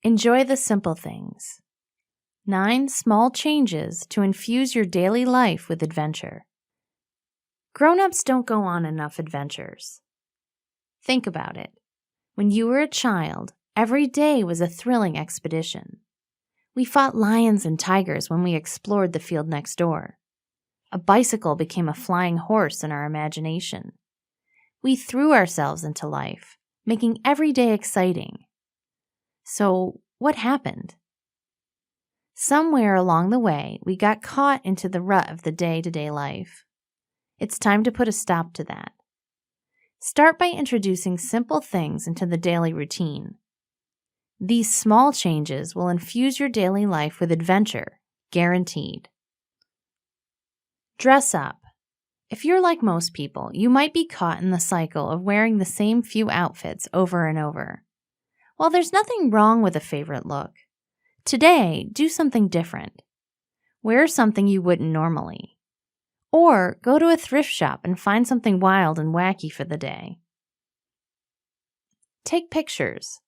Enjoy the simple things. 9 small changes to infuse your daily life with adventure. Grown-ups don't go on enough adventures. Think about it. When you were a child, every day was a thrilling expedition. We fought lions and tigers when we explored the field next door. A bicycle became a flying horse in our imagination. We threw ourselves into life, making every day exciting. So, what happened? Somewhere along the way, we got caught into the rut of the day-to-day life. It's time to put a stop to that. Start by introducing simple things into the daily routine. These small changes will infuse your daily life with adventure, guaranteed. Dress up. If you're like most people, you might be caught in the cycle of wearing the same few outfits over and over. While there's nothing wrong with a favorite look, today, do something different. Wear something you wouldn't normally. Or go to a thrift shop and find something wild and wacky for the day. Take pictures.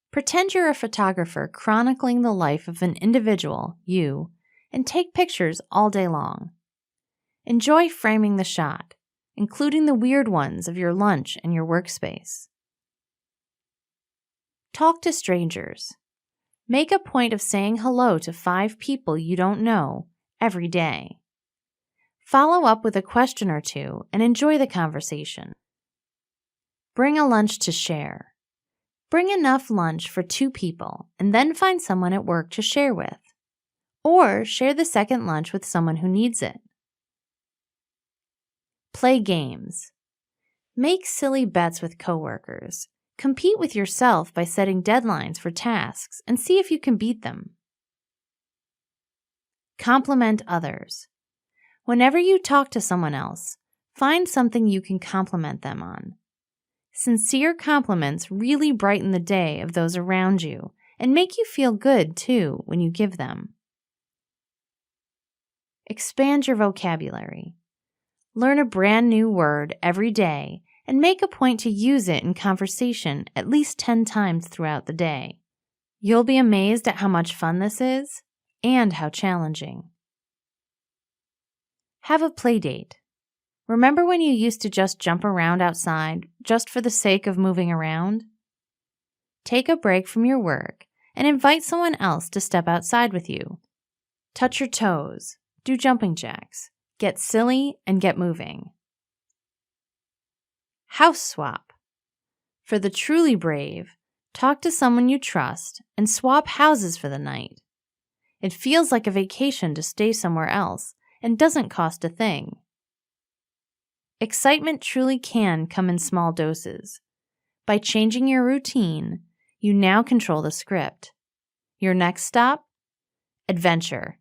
Pretend you're a photographer chronicling the life of an individual, you, and take pictures all day long. Enjoy framing the shot, including the weird ones of your lunch and your workspace. Talk to strangers. Make a point of saying hello to 5 people you don't know every day. Follow up with a question or two and enjoy the conversation. Bring a lunch to share. Bring enough lunch for 2 people and then find someone at work to share with. Or share the second lunch with someone who needs it. Play games. Make silly bets with coworkers. Compete with yourself by setting deadlines for tasks and see if you can beat them. Compliment others. Whenever you talk to someone else, find something you can compliment them on. Sincere compliments really brighten the day of those around you and make you feel good, too, when you give them. Expand your vocabulary. Learn a brand new word every day and make a point to use it in conversation at least 10 times throughout the day. You'll be amazed at how much fun this is and how challenging. Have a play date. Remember when you used to just jump around outside just for the sake of moving around? Take a break from your work and invite someone else to step outside with you. Touch your toes, do jumping jacks, get silly, and get moving. House swap. For the truly brave, talk to someone you trust and swap houses for the night. It feels like a vacation to stay somewhere else and doesn't cost a thing. Excitement truly can come in small doses. By changing your routine, you now control the script. Your next stop? Adventure.